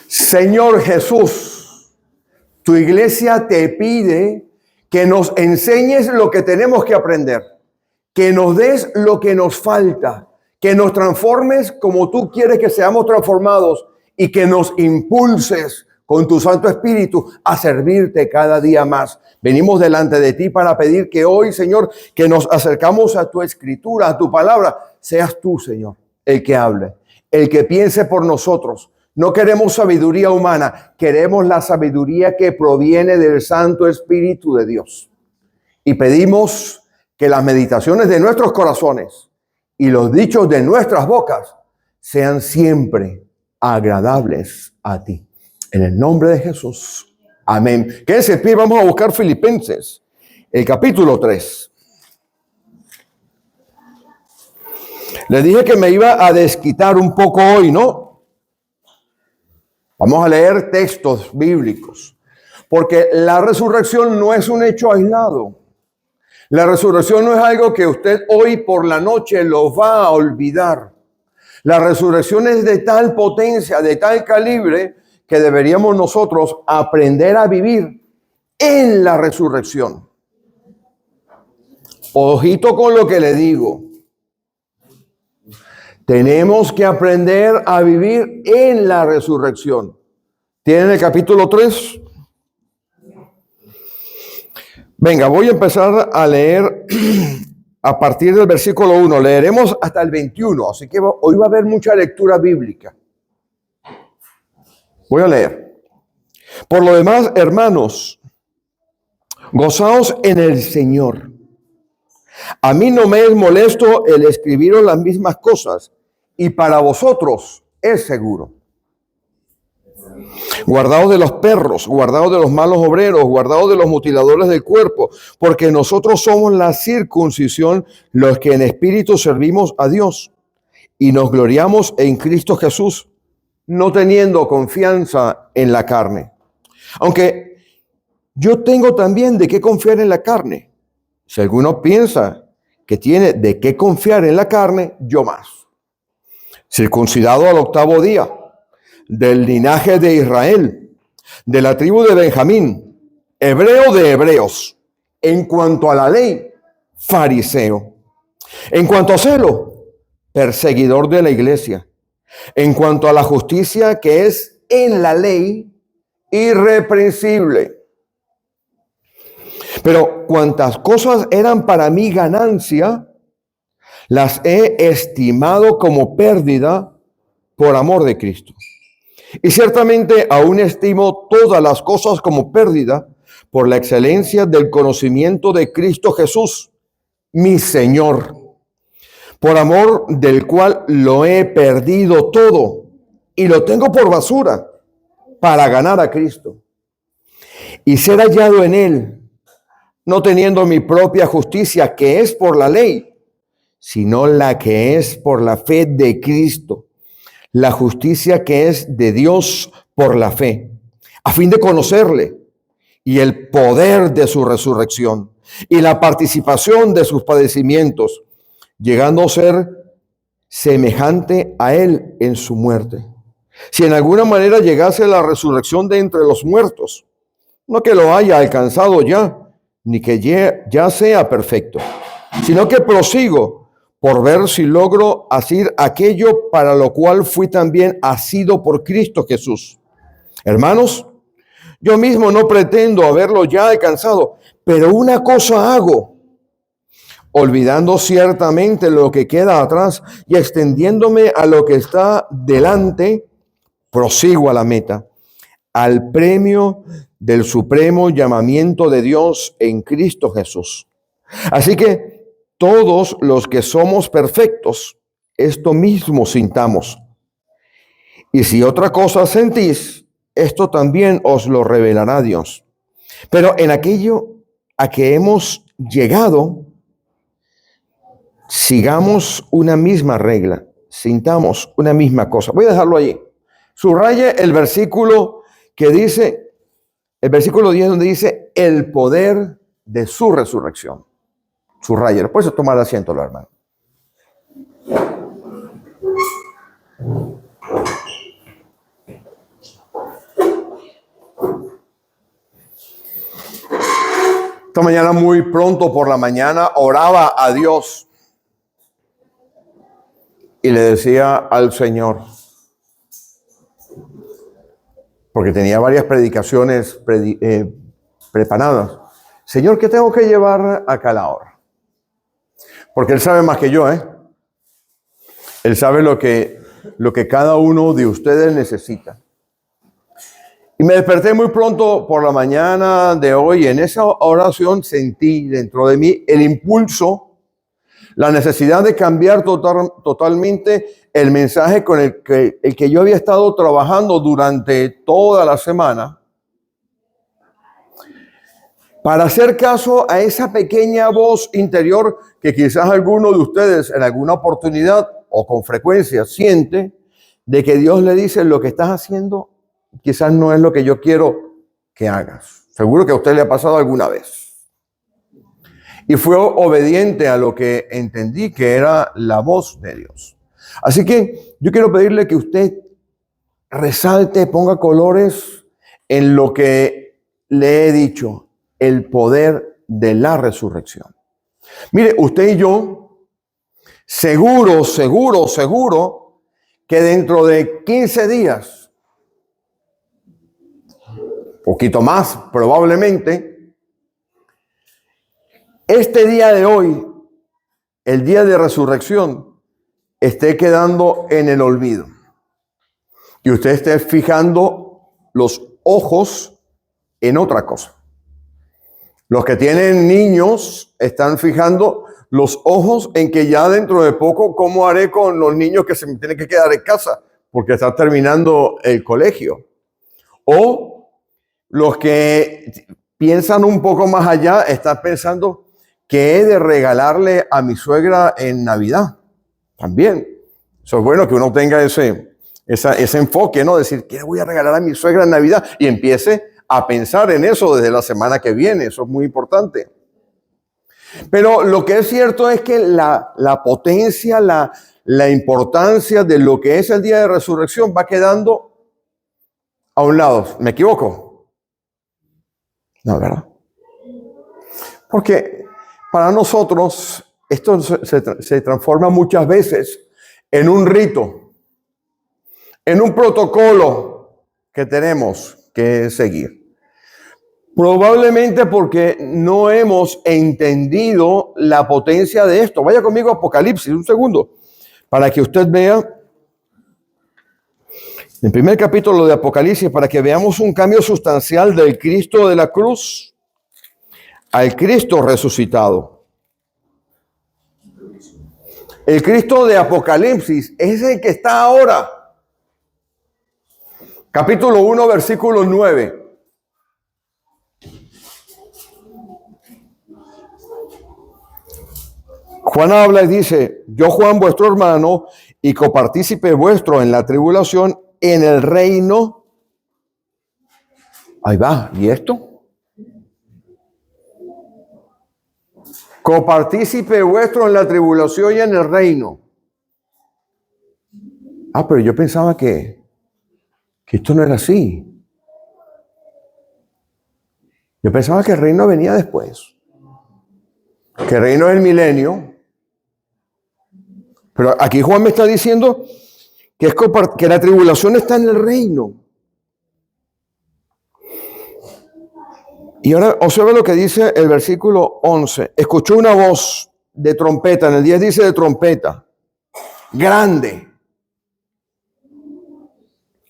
Señor Jesús, tu iglesia te pide que nos enseñes lo que tenemos que aprender, que nos des lo que nos falta, que nos transformes como tú quieres que seamos transformados y que nos impulses con tu Santo Espíritu a servirte cada día más. Venimos delante de ti para pedir que hoy, Señor, que nos acercamos a tu escritura, a tu palabra, seas tú, Señor, el que hable, el que piense por nosotros. No queremos sabiduría humana, queremos la sabiduría que proviene del Santo Espíritu de Dios. Y pedimos que las meditaciones de nuestros corazones y los dichos de nuestras bocas sean siempre agradables a ti. En el nombre de Jesús. Amén. Quédense en pie, vamos a buscar Filipenses, el capítulo 3. Les dije que me iba a desquitar un poco hoy, ¿no? Vamos a leer textos bíblicos, porque la resurrección no es un hecho aislado. La resurrección no es algo que usted hoy por la noche lo va a olvidar. La resurrección es de tal potencia, de tal calibre, que deberíamos nosotros aprender a vivir en la resurrección. Ojito con lo que le digo. Tenemos que aprender a vivir en la resurrección. ¿Tienen el capítulo 3? Venga, voy a empezar a leer a partir del versículo 1. Leeremos hasta el 21, así que hoy va a haber mucha lectura bíblica. Voy a leer. Por lo demás, hermanos, gozaos en el Señor. A mí no me es molesto el escribiros las mismas cosas, y para vosotros es seguro. Guardaos de los perros, guardaos de los malos obreros, guardaos de los mutiladores del cuerpo, porque nosotros somos la circuncisión, los que en espíritu servimos a Dios, y nos gloriamos en Cristo Jesús, no teniendo confianza en la carne. Aunque yo tengo también de qué confiar en la carne. Si alguno piensa que tiene de qué confiar en la carne, yo más. Circuncidado al 8º día, del linaje de Israel, de la tribu de Benjamín, hebreo de hebreos, en cuanto a la ley, fariseo, en cuanto a celo, perseguidor de la iglesia, en cuanto a la justicia que es en la ley, irreprensible. Pero cuantas cosas eran para mí ganancia, las he estimado como pérdida por amor de Cristo. Y ciertamente aún estimo todas las cosas como pérdida por la excelencia del conocimiento de Cristo Jesús, mi Señor, por amor del cual lo he perdido todo y lo tengo por basura para ganar a Cristo y ser hallado en Él, no teniendo mi propia justicia que es por la ley, sino la que es por la fe de Cristo, la justicia que es de Dios por la fe, a fin de conocerle y el poder de su resurrección y la participación de sus padecimientos, llegando a ser semejante a él en su muerte. Si en alguna manera llegase la resurrección de entre los muertos, no que lo haya alcanzado ya, ni que ya sea perfecto, sino que prosigo por ver si logro hacer aquello para lo cual fui también asido por Cristo Jesús. Hermanos, yo mismo no pretendo haberlo ya alcanzado, pero una cosa hago, olvidando ciertamente lo que queda atrás y extendiéndome a lo que está delante, prosigo a la meta, al premio del supremo llamamiento de Dios en Cristo Jesús. Así que todos los que somos perfectos, esto mismo sintamos. Y si otra cosa sentís, esto también os lo revelará Dios. Pero en aquello a que hemos llegado, sigamos una misma regla, sintamos una misma cosa. Voy a dejarlo allí. Subraye el versículo que dice, el versículo 10, donde dice el poder de su resurrección. Subraye, puedes tomar asiento, hermano. Esta mañana muy pronto por la mañana oraba a Dios y le decía al Señor, porque tenía varias predicaciones preparadas, Señor, ¿qué tengo que llevar a Calaor? Porque Él sabe más que yo, ¿eh? Él sabe lo que cada uno de ustedes necesita. Y me desperté muy pronto por la mañana de hoy. En esa oración sentí dentro de mí el impulso, la necesidad de cambiar totalmente el mensaje con el que yo había estado trabajando durante toda la semana, para hacer caso a esa pequeña voz interior que quizás alguno de ustedes en alguna oportunidad o con frecuencia siente, de que Dios le dice: lo que estás haciendo quizás no es lo que yo quiero que hagas. Seguro que a usted le ha pasado alguna vez. Y fue obediente a lo que entendí que era la voz de Dios. Así que yo quiero pedirle que usted resalte, ponga colores en lo que le he dicho, el poder de la resurrección. Mire, usted y yo, seguro que dentro de 15 días, poquito más probablemente, este día de hoy, el día de resurrección, esté quedando en el olvido. Y usted esté fijando los ojos en otra cosa. Los que tienen niños están fijando los ojos en que ya dentro de poco, ¿cómo haré con los niños que se me tienen que quedar en casa? Porque está terminando el colegio. O los que piensan un poco más allá, están pensando que he de regalarle a mi suegra en Navidad. También. Eso es bueno que uno tenga ese enfoque, ¿no? Decir, ¿qué voy a regalar a mi suegra en Navidad? Y empiece a pensar en eso desde la semana que viene. Eso es muy importante. Pero lo que es cierto es que la potencia, la importancia de lo que es el día de resurrección va quedando a un lado. ¿Me equivoco? No, ¿verdad? Porque para nosotros esto se transforma muchas veces en un rito, en un protocolo que tenemos que seguir. Probablemente porque no hemos entendido la potencia de esto. Vaya conmigo a Apocalipsis, un segundo, para que usted vea el primer capítulo de Apocalipsis, para que veamos un cambio sustancial del Cristo de la cruz al Cristo resucitado. El Cristo de Apocalipsis es el que está ahora. Capítulo 1, versículo 9. Juan habla y dice: yo, Juan, vuestro hermano y copartícipe vuestro en la tribulación, en el reino. Ahí va. ¿Y esto? Copartícipe vuestro en la tribulación y en el reino. Ah, pero yo pensaba que esto no era así. Yo pensaba que el reino venía después. Que el reino es el milenio. Pero aquí Juan me está diciendo que la tribulación está en el reino. Y ahora observa lo que dice el versículo 11. Escuchó una voz de trompeta. En el 10 dice de trompeta. Grande.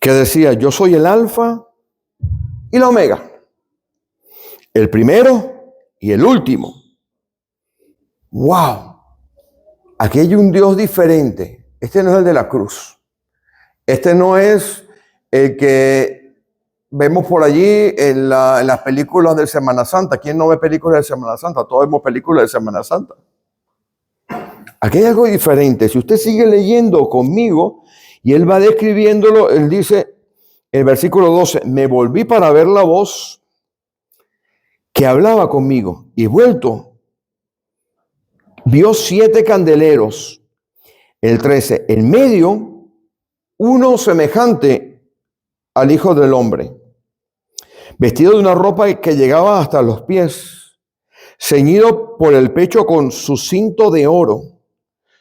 Que decía: yo soy el alfa y la omega. El primero y el último. ¡Wow! Aquí hay un Dios diferente. Este no es el de la cruz. Este no es el que vemos por allí en las películas de Semana Santa. ¿Quién no ve películas de Semana Santa? Todos vemos películas de Semana Santa. Aquí hay algo diferente. Si usted sigue leyendo conmigo y él va describiéndolo, él dice, el versículo 12, me volví para ver la voz que hablaba conmigo y vuelto, vio 7 candeleros. El 13, en medio, uno semejante al Hijo del Hombre, vestido de una ropa que llegaba hasta los pies, ceñido por el pecho con su cinto de oro.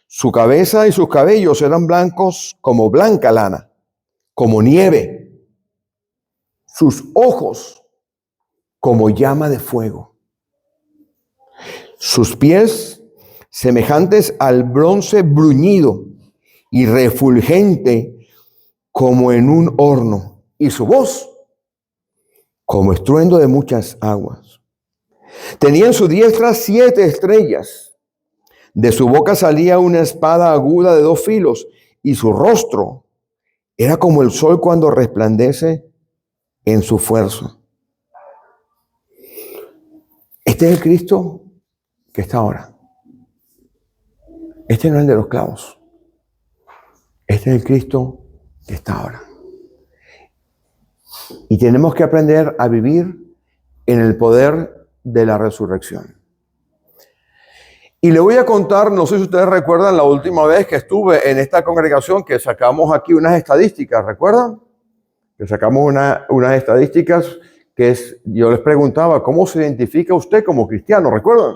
Su cabeza y sus cabellos eran blancos como blanca lana, como nieve. Sus ojos como llama de fuego. Sus pies semejantes al bronce bruñido y refulgente como en un horno. Y su voz como estruendo de muchas aguas. Tenía en su diestra 7 estrellas. De su boca salía una espada aguda de 2 filos, y su rostro era como el sol cuando resplandece en su fuerza. Este es el Cristo que está ahora. Este no es el de los clavos. Este es el Cristo que está ahora. Y tenemos que aprender a vivir en el poder de la resurrección. Y le voy a contar, no sé si ustedes recuerdan la última vez que estuve en esta congregación, que sacamos aquí unas estadísticas, ¿recuerdan? Que sacamos unas estadísticas yo les preguntaba, ¿cómo se identifica usted como cristiano? ¿Recuerdan?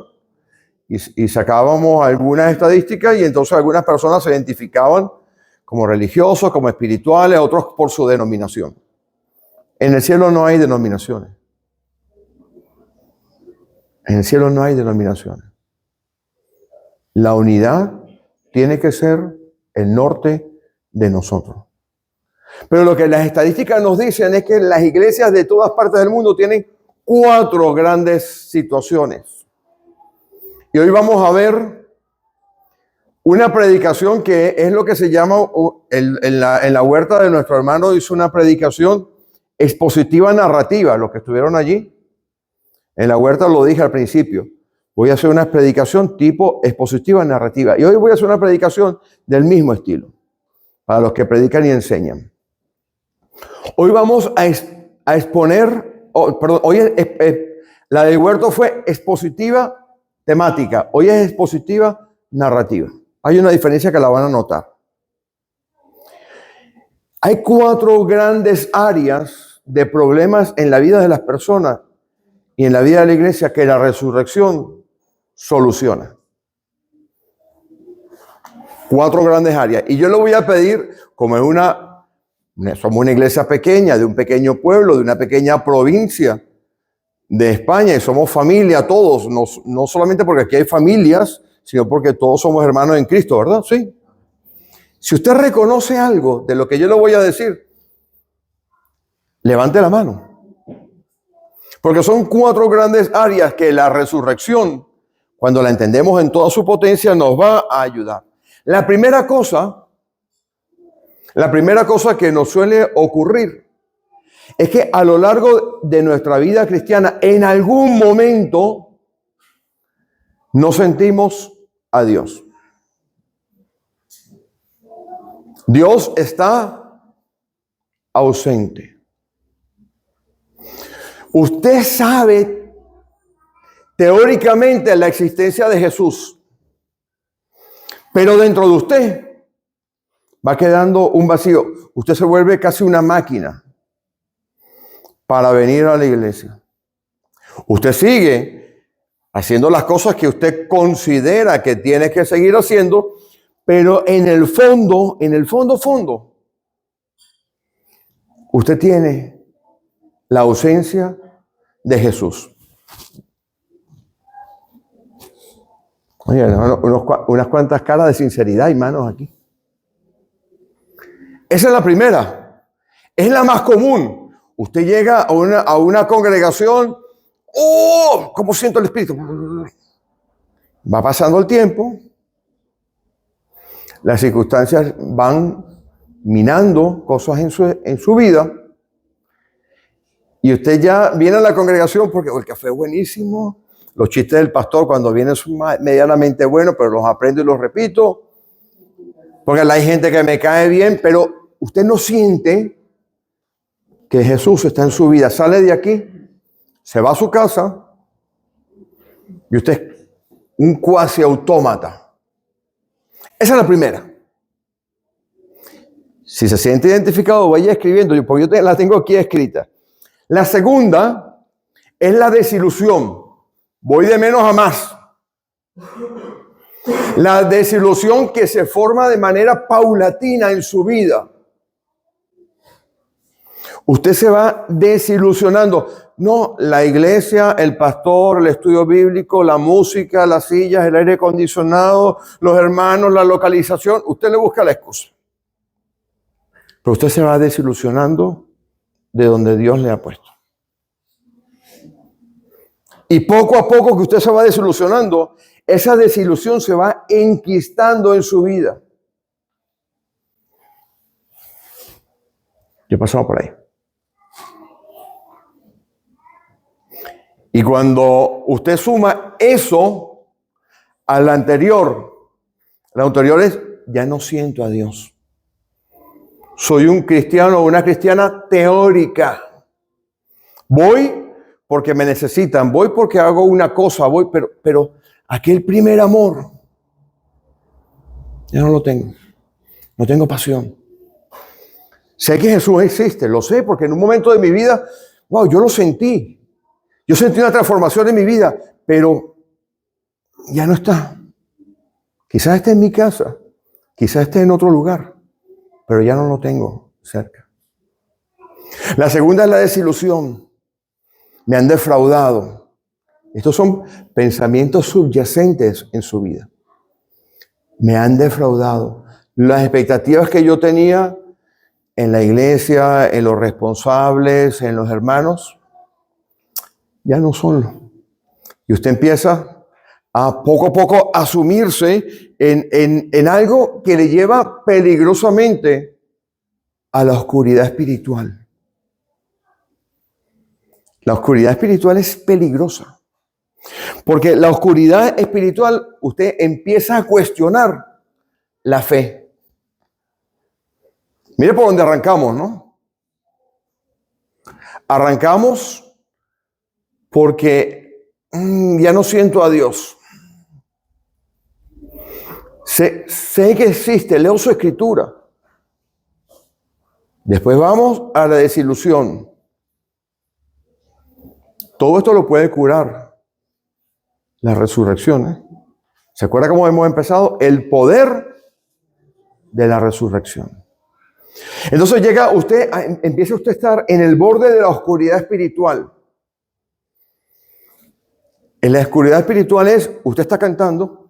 Y sacábamos algunas estadísticas y entonces algunas personas se identificaban como religiosos, como espirituales, otros por su denominación. En el cielo no hay denominaciones. En el cielo no hay denominaciones. La unidad tiene que ser el norte de nosotros. Pero lo que las estadísticas nos dicen es que las iglesias de todas partes del mundo tienen 4 grandes situaciones. Y hoy vamos a ver una predicación que es lo que se llama, en la huerta de nuestro hermano hizo una predicación expositiva narrativa, los que estuvieron allí. En la huerta lo dije al principio. Voy a hacer una predicación tipo expositiva narrativa. Y hoy voy a hacer una predicación del mismo estilo, para los que predican y enseñan. Hoy vamos a exponer, la del huerto fue expositiva temática. Hoy es expositiva narrativa. Hay una diferencia que la van a notar. Hay 4 grandes áreas de problemas en la vida de las personas y en la vida de la iglesia que la resurrección soluciona. 4 grandes áreas. Y yo le voy a pedir, como somos una iglesia pequeña, de un pequeño pueblo, de una pequeña provincia de España, y somos familia todos, no solamente porque aquí hay familias, sino porque todos somos hermanos en Cristo, ¿verdad? Sí. Si usted reconoce algo de lo que yo le voy a decir, levante la mano. Porque son 4 grandes áreas que la resurrección, cuando la entendemos en toda su potencia, nos va a ayudar. La primera cosa que nos suele ocurrir es que a lo largo de nuestra vida cristiana, en algún momento, no sentimos a Dios. Dios está ausente. Usted sabe teóricamente la existencia de Jesús, pero dentro de usted va quedando un vacío. Usted se vuelve casi una máquina para venir a la iglesia. Usted sigue haciendo las cosas que usted considera que tiene que seguir haciendo, pero en el fondo, usted tiene la ausencia de Jesús. Oye, unas cuantas caras de sinceridad y manos aquí. Esa es la primera. Es la más común. Usted llega a una congregación. ¡Oh! ¿Cómo siento el Espíritu? Va pasando el tiempo. Las circunstancias van minando cosas en su vida. Y usted ya viene a la congregación porque el café es buenísimo. Los chistes del pastor cuando vienen son medianamente buenos, pero los aprendo y los repito. Porque hay gente que me cae bien, pero usted no siente que Jesús está en su vida. Sale de aquí, se va a su casa y usted es un cuasi autómata. Esa es la primera. Si se siente identificado, vaya escribiendo, porque yo la tengo aquí escrita. La segunda es la desilusión. Voy de menos a más. La desilusión que se forma de manera paulatina en su vida. Usted se va desilusionando. No, la iglesia, el pastor, el estudio bíblico, la música, las sillas, el aire acondicionado, los hermanos, la localización. Usted le busca la excusa. Pero usted se va desilusionando de donde Dios le ha puesto. Y poco a poco que usted se va desilusionando, esa desilusión se va enquistando en su vida. ¿Qué pasó por ahí? Y cuando usted suma eso a la anterior es, ya no siento a Dios. Soy un cristiano o una cristiana teórica. Voy porque me necesitan, voy porque hago una cosa, voy, pero aquel primer amor, ya no lo tengo. No tengo pasión. Sé que Jesús existe, lo sé, porque en un momento de mi vida, wow, yo lo sentí. Yo sentí una transformación en mi vida, pero ya no está. Quizás esté en mi casa, quizás esté en otro lugar, pero ya no lo tengo cerca. La segunda es la desilusión. Me han defraudado. Estos son pensamientos subyacentes en su vida. Me han defraudado. Las expectativas que yo tenía en la iglesia, en los responsables, en los hermanos, ya no son. Y usted empieza a poco asumirse en algo que le lleva peligrosamente a la oscuridad espiritual. La oscuridad espiritual es peligrosa. Porque la oscuridad espiritual, usted empieza a cuestionar la fe. Mire por dónde arrancamos, ¿no? Arrancamos porque ya no siento a Dios. Sé que existe, leo su escritura. Después vamos a la desilusión. Todo esto lo puede curar la resurrección, ¿eh? ¿Se acuerda cómo hemos empezado? El poder de la resurrección. Entonces empieza usted a estar en el borde de la oscuridad espiritual. En la oscuridad espiritual usted está cantando.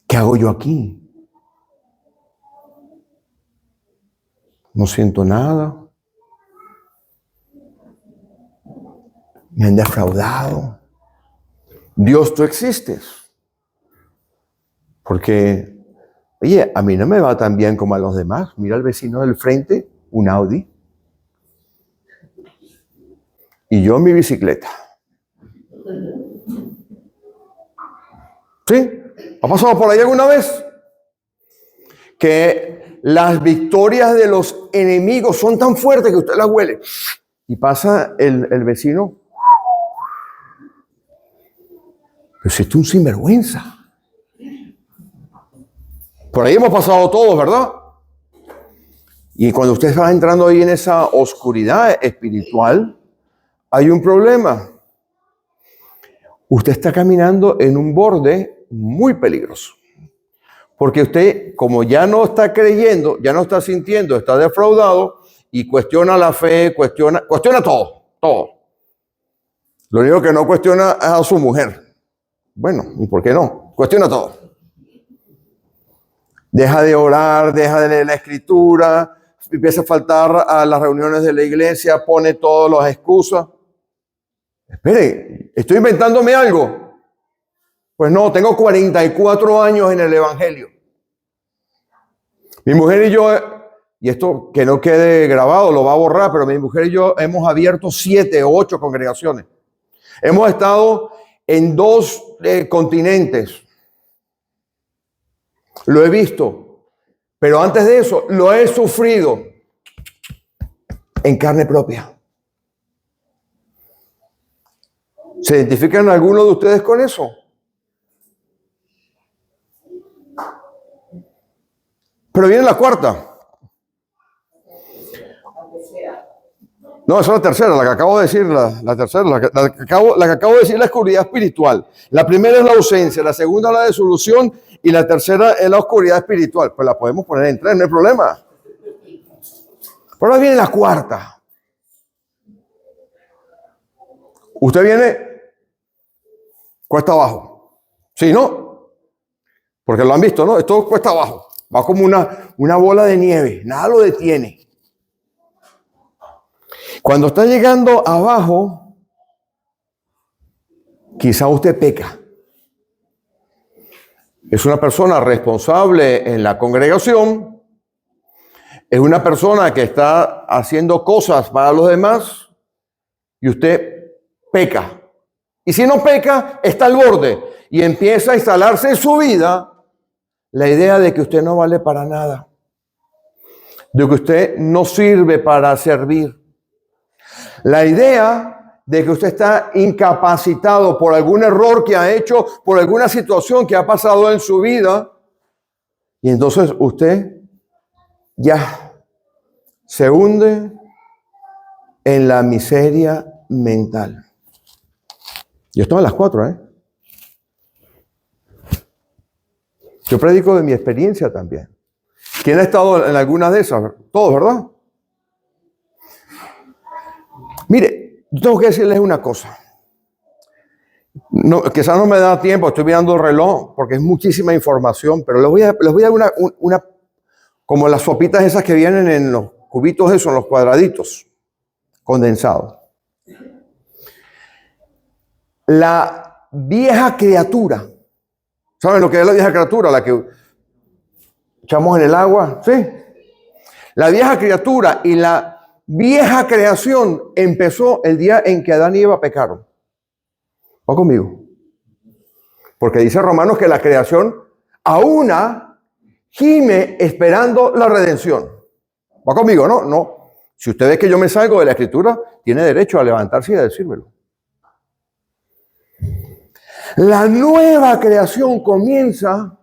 ¿Qué hago yo aquí? No siento nada. Me han defraudado. Dios, tú existes. Porque, oye, a mí no me va tan bien como a los demás. Mira al vecino del frente, un Audi. Y yo mi bicicleta. ¿Sí? ¿Ha pasado por ahí alguna vez? Que las victorias de los enemigos son tan fuertes que usted las huele. Y pasa el vecino. Pero si esto es un sinvergüenza. Por ahí hemos pasado todos, ¿verdad? Y cuando usted va entrando ahí en esa oscuridad espiritual, hay un problema. Usted está caminando en un borde muy peligroso. Porque usted, como ya no está creyendo, ya no está sintiendo, está defraudado y cuestiona la fe, cuestiona todo. Lo único que no cuestiona es a su mujer. Bueno, ¿y por qué no? Cuestiona todo. Deja de orar, deja de leer la escritura, empieza a faltar a las reuniones de la iglesia, pone todas las excusas. Espere, ¿estoy inventándome algo? Pues no, tengo 44 años en el evangelio. Mi mujer y yo, y esto que no quede grabado, lo va a borrar, pero mi mujer y yo hemos abierto 7 o 8 congregaciones. Hemos estado en 2 continentes. Lo he visto, pero antes de eso lo he sufrido en carne propia. ¿Se identifican algunos de ustedes con eso? Pero viene la cuarta. No, esa es la tercera, la que acabo de decir, la tercera, la que acabo de decir, la oscuridad espiritual. La primera es la ausencia, la segunda es la disolución y la tercera es la oscuridad espiritual. Pues la podemos poner en tres, no hay problema. Pero ahora viene la cuarta. Usted viene cuesta abajo. ¿Sí, no? Porque lo han visto, ¿no? Esto cuesta abajo. Va como una bola de nieve. Nada lo detiene. Cuando está llegando abajo, quizá usted peca. Es una persona responsable en la congregación. Es una persona que está haciendo cosas para los demás y usted peca. Y si no peca, está al borde y empieza a instalarse en su vida la idea de que usted no vale para nada, de que usted no sirve para servir. La idea de que usted está incapacitado por algún error que ha hecho, por alguna situación que ha pasado en su vida, y entonces usted ya se hunde en la miseria mental. Yo estoy en las cuatro, ¿eh? Yo predico de mi experiencia también. ¿Quién ha estado en algunas de esas? Todos, ¿verdad? Mire, yo tengo que decirles una cosa. No, quizás no me da tiempo, estoy mirando el reloj porque es muchísima información, pero les voy a dar una como las sopitas esas que vienen en los cubitos esos, en los cuadraditos condensados. La vieja criatura. ¿Saben lo que es la vieja criatura? La que echamos en el agua, ¿sí? La vieja criatura y la vieja creación empezó el día en que Adán y Eva pecaron. ¿Va conmigo? Porque dice Romanos que la creación a una gime esperando la redención. ¿Va conmigo? No, no. Si usted ve que yo me salgo de la escritura, tiene derecho a levantarse y a decírmelo. La nueva creación comienza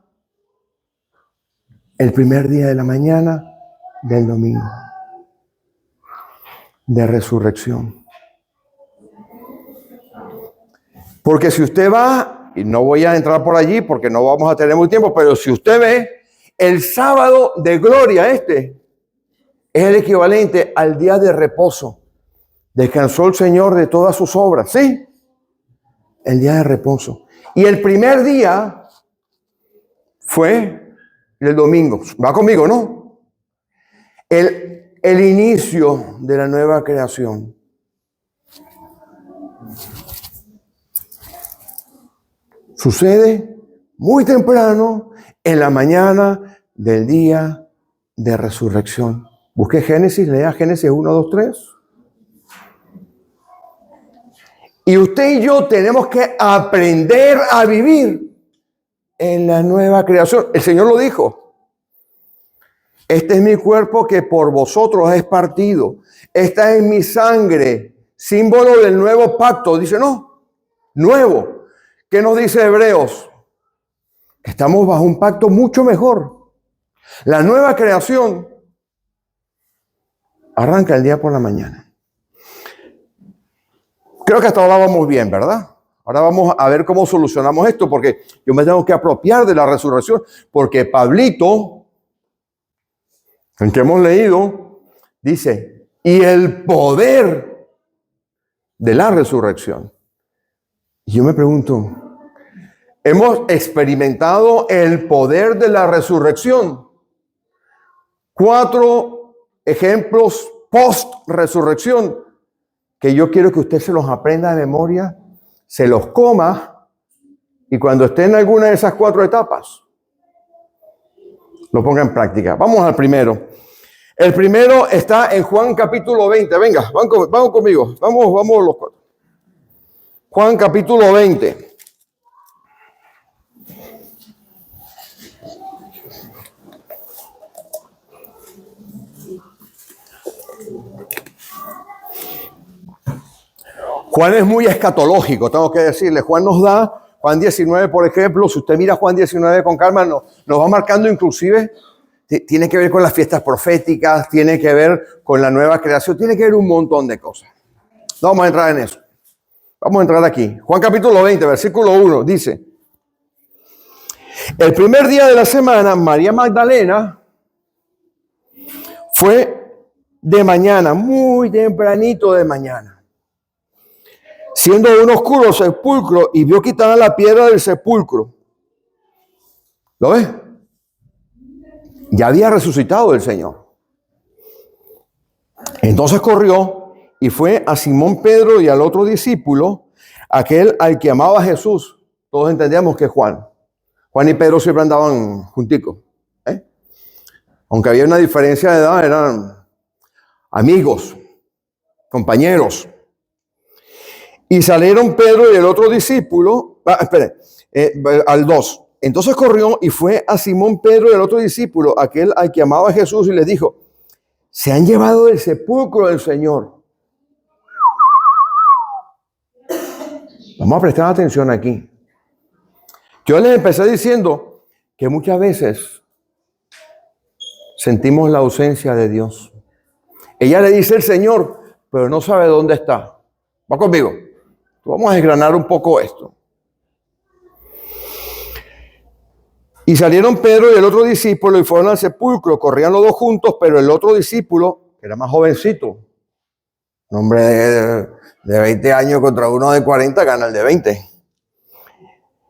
el primer día de la mañana del domingo de resurrección. Porque si usted va, y no voy a entrar por allí porque no vamos a tener mucho tiempo, pero si usted ve, el sábado de gloria es el equivalente al día de reposo. Descansó el Señor de todas sus obras, ¿sí? El día de reposo. Y el primer día fue el domingo. Va conmigo, ¿no? El inicio de la nueva creación. Sucede muy temprano en la mañana del día de resurrección. Busque Génesis, lea Génesis 1, 2, 3. Y usted y yo tenemos que aprender a vivir en la nueva creación. El Señor lo dijo. Este es mi cuerpo que por vosotros es partido. Esta es mi sangre, símbolo del nuevo pacto. Dice, no, nuevo. ¿Qué nos dice Hebreos? Que estamos bajo un pacto mucho mejor. La nueva creación arranca el día por la mañana. Creo que hasta ahora vamos bien, ¿verdad? Ahora vamos a ver cómo solucionamos esto, porque yo me tengo que apropiar de la resurrección, porque Pablito, en que hemos leído, dice, y el poder de la resurrección. Y yo me pregunto, ¿hemos experimentado el poder de la resurrección? 4 ejemplos post-resurrección que yo quiero que usted se los aprenda de memoria, se los coma y cuando esté en alguna de esas 4 etapas, lo ponga en práctica. Vamos al primero. El primero está en Juan capítulo 20. Venga, vamos conmigo. Vamos los 4. Juan capítulo 20. Juan es muy escatológico, tengo que decirle. Juan nos da, Juan 19, por ejemplo, si usted mira Juan 19 con calma, nos va marcando inclusive tiene que ver con las fiestas proféticas, tiene que ver con la nueva creación, tiene que ver un montón de cosas. No vamos a entrar en eso. Vamos a entrar aquí. Juan capítulo 20, versículo 1, dice: el primer día de la semana, María Magdalena fue de mañana, muy tempranito de mañana, siendo un oscuro sepulcro, y vio quitada la piedra del sepulcro. ¿Lo ves? Ya había resucitado el Señor. Entonces corrió y fue a Simón Pedro y al otro discípulo, aquel al que amaba Jesús. Todos entendíamos que es Juan. Juan y Pedro siempre andaban junticos. Aunque había una diferencia de edad, eran amigos, compañeros. Y salieron Pedro y el otro discípulo, al 2. Entonces corrió y fue a Simón Pedro y el otro discípulo, aquel al que amaba a Jesús, y les dijo: se han llevado del sepulcro del Señor. Vamos a prestar atención aquí. Yo les empecé diciendo que muchas veces sentimos la ausencia de Dios. Ella le dice el Señor, pero no sabe dónde está. Va conmigo. Vamos a desgranar un poco esto. Y salieron Pedro y el otro discípulo y fueron al sepulcro. Corrían los dos juntos, pero el otro discípulo, que era más jovencito, un hombre de 20 años contra uno de 40, gana el de 20.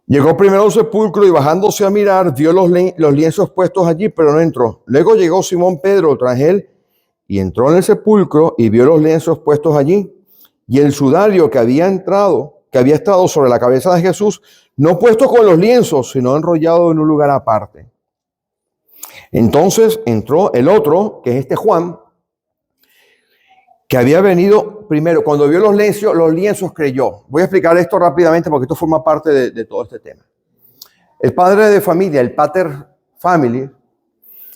Llegó primero al sepulcro y bajándose a mirar, vio los lienzos puestos allí, pero no entró. Luego llegó Simón Pedro tras él y entró en el sepulcro y vio los lienzos puestos allí y el sudario que había estado sobre la cabeza de Jesús, no puesto con los lienzos, sino enrollado en un lugar aparte. Entonces entró el otro, que es este Juan, que había venido primero. Cuando vio los lienzos creyó. Voy a explicar esto rápidamente porque esto forma parte de todo este tema. El padre de familia, el pater family,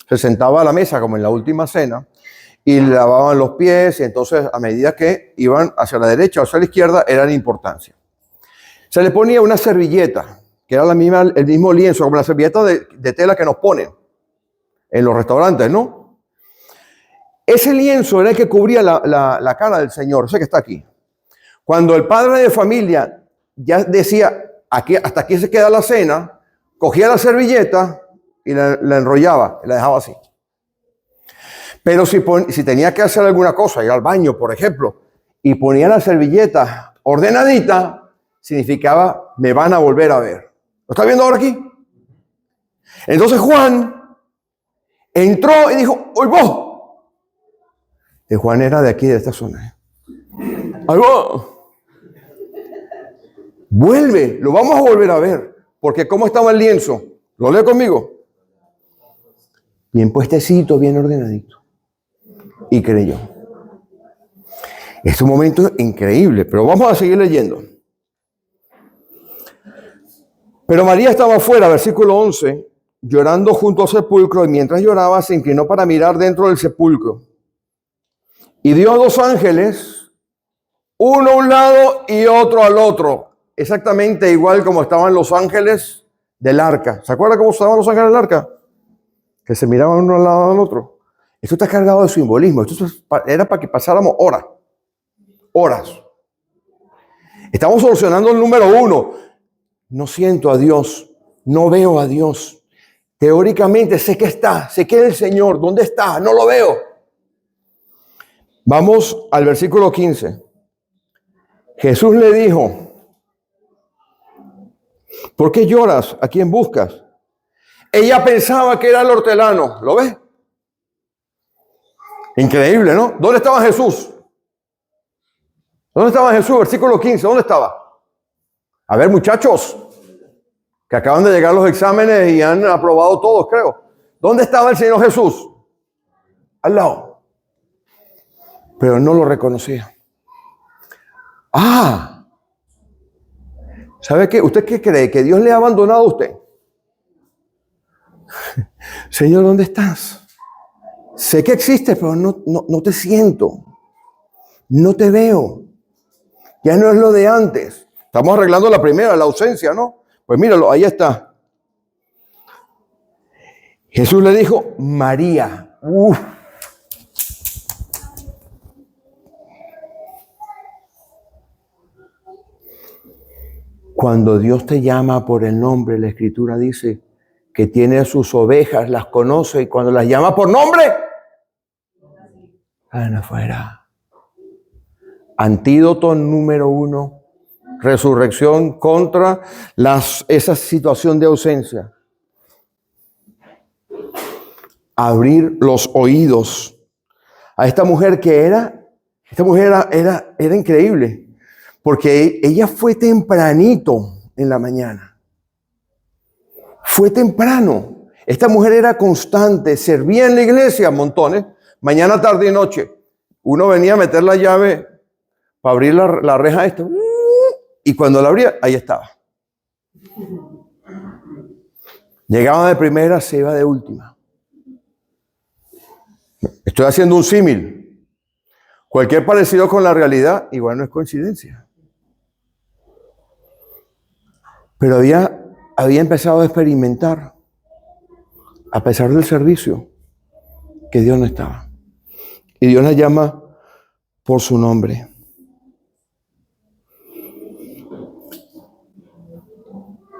se sentaba a la mesa como en la última cena y le lavaban los pies, y entonces a medida que iban hacia la derecha o hacia la izquierda eran importancia. Se le ponía una servilleta, que era el mismo lienzo, como la servilleta de tela que nos ponen en los restaurantes, ¿no? Ese lienzo era el que cubría la cara del Señor, ese que está aquí. Cuando el padre de familia ya decía, hasta aquí se queda la cena, cogía la servilleta y la enrollaba y la dejaba así. Pero si tenía que hacer alguna cosa, ir al baño, por ejemplo, y ponía la servilleta ordenadita, significaba, me van a volver a ver. ¿Lo está viendo ahora aquí? Entonces Juan entró y dijo, ¡oy vos! Y Juan era de aquí, de esta zona. ¡Ay vos! Vuelve, lo vamos a volver a ver. Porque ¿cómo estaba el lienzo? ¿Lo lee conmigo? Bien puestecito, bien ordenadito. Y creyó. Es un momento increíble, pero vamos a seguir leyendo. Pero María estaba afuera, versículo 11, llorando junto al sepulcro, y mientras lloraba se inclinó para mirar dentro del sepulcro. Y vio a dos ángeles, uno a un lado y otro al otro, exactamente igual como estaban los ángeles del arca. ¿Se acuerdan cómo estaban los ángeles del arca? Que se miraban uno al lado del otro. Esto está cargado de simbolismo. Esto era para que pasáramos horas. Estamos solucionando el número 1. No siento a Dios, no veo a Dios. Teóricamente sé que está, sé que es el Señor. ¿Dónde está? No lo veo. Vamos al versículo 15. Jesús le dijo, ¿por qué lloras? ¿A quién buscas? Ella pensaba que era el hortelano. ¿Lo ves? Increíble, ¿no? ¿Dónde estaba Jesús? ¿Dónde estaba Jesús? Versículo 15. ¿Dónde estaba? A ver, muchachos, que acaban de llegar los exámenes y han aprobado todos, creo. ¿Dónde estaba el Señor Jesús? Al lado. Pero no lo reconocía. ¿Sabe qué? ¿Usted qué cree? ¿Que Dios le ha abandonado a usted? Señor, ¿dónde estás? Sé que existes, pero no te siento. No te veo. Ya no es lo de antes. Estamos arreglando la primera, la ausencia, ¿no? Pues míralo, ahí está. Jesús le dijo, María. Uf. Cuando Dios te llama por el nombre, la Escritura dice que tiene sus ovejas, las conoce, y cuando las llama por nombre, van afuera. Antídoto número 1, resurrección contra esa situación de ausencia. Abrir los oídos a esta mujer era increíble, porque ella fue tempranito en la mañana. Fue temprano. Esta mujer era constante, servía en la iglesia montones, mañana, tarde y noche. Uno venía a meter la llave para abrir la reja esta, y cuando la abría, ahí estaba. Llegaba de primera, se iba de última. Estoy haciendo un símil. Cualquier parecido con la realidad, igual no es coincidencia. Pero había empezado a experimentar, a pesar del servicio, que Dios no estaba. Y Dios la llama por su nombre.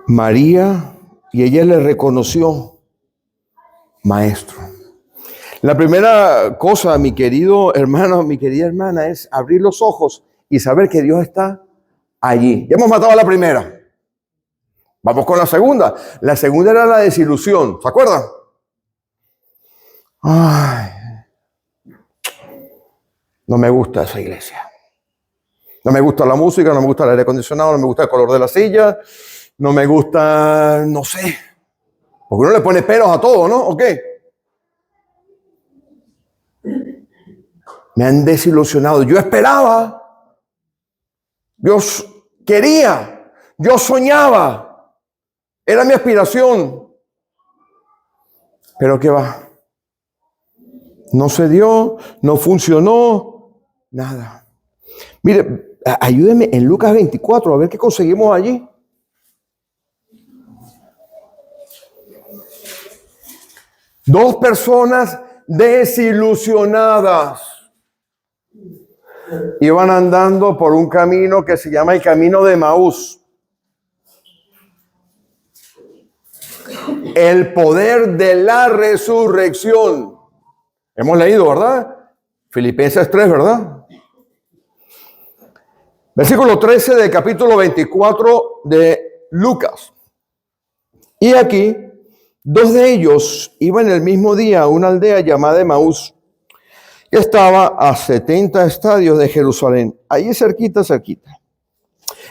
María, y ella le reconoció, maestro. La primera cosa, mi querido hermano, mi querida hermana, es abrir los ojos y saber que Dios está allí. Ya hemos matado a la primera. Vamos con la segunda. La segunda era la desilusión. ¿Se acuerdan? Ay, no me gusta esa iglesia. No me gusta la música, no me gusta el aire acondicionado, no me gusta el color de la silla, no me gusta, no sé. Porque uno le pone peros a todo, ¿no? ¿O qué? Me han desilusionado. Yo esperaba, yo quería, yo soñaba, era mi aspiración. Pero ¿qué va? No se dio, no funcionó, nada. Mire, ayúdeme en Lucas 24, a ver qué conseguimos allí. Dos personas desilusionadas iban andando por un camino que se llama el camino de Emaús. El poder de la resurrección. Hemos leído, ¿verdad? Filipenses 3, ¿verdad? Versículo 13 del capítulo 24 de Lucas. Y aquí, dos de ellos iban el mismo día a una aldea llamada Emaús, que estaba a 70 estadios de Jerusalén, ahí cerquita.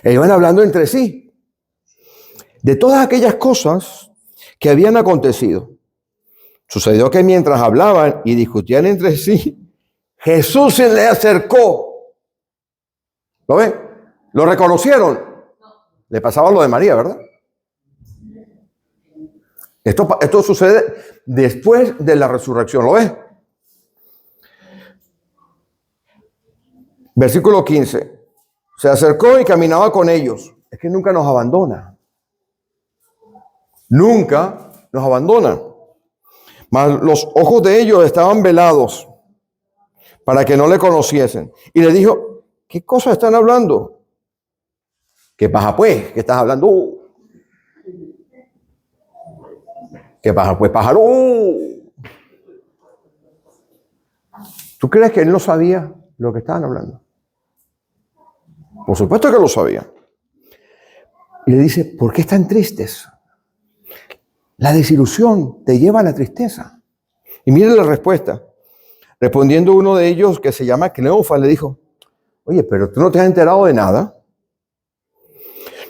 E iban hablando entre sí de todas aquellas cosas que habían acontecido. Sucedió que mientras hablaban y discutían entre sí, Jesús se le acercó. ¿Lo ven? ¿Lo reconocieron? Le pasaba lo de María, ¿verdad? Esto sucede después de la resurrección, ¿lo ves? Versículo 15. Se acercó y caminaba con ellos. Es que nunca nos abandona. Nunca nos abandona. Mas los ojos de ellos estaban velados para que no le conociesen. Y le dijo, ¿qué cosas están hablando? ¿Qué pasa pues? ¿Qué estás hablando? ¿Qué pasa pues, pájaro? ¿Tú crees que él no sabía lo que estaban hablando? Por supuesto que lo sabía. Y le dice, ¿por qué están tristes? La desilusión te lleva a la tristeza. Y miren la respuesta. Respondiendo uno de ellos, que se llama Cleofas, le dijo, oye, pero tú no te has enterado de nada.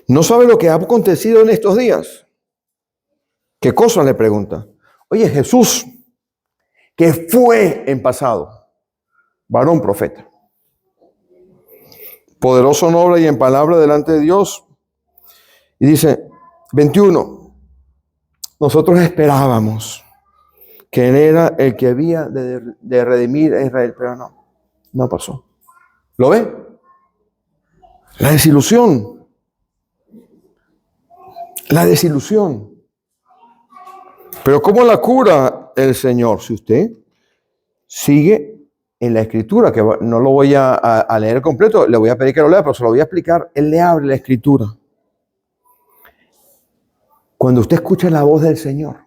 ¿No sabes lo que ha acontecido en estos días? ¿Qué cosa? Le pregunta. Oye, Jesús, que fue en pasado, varón profeta, poderoso, noble y en palabra delante de Dios. Y dice, 21, nosotros esperábamos que él era el que había de redimir a Israel, pero no pasó. ¿Lo ve? La desilusión. La desilusión. Pero ¿cómo la cura el Señor? Si usted sigue en la Escritura, que no lo voy a leer completo, le voy a pedir que lo lea, pero se lo voy a explicar. Él le abre la Escritura. Cuando usted escucha la voz del Señor,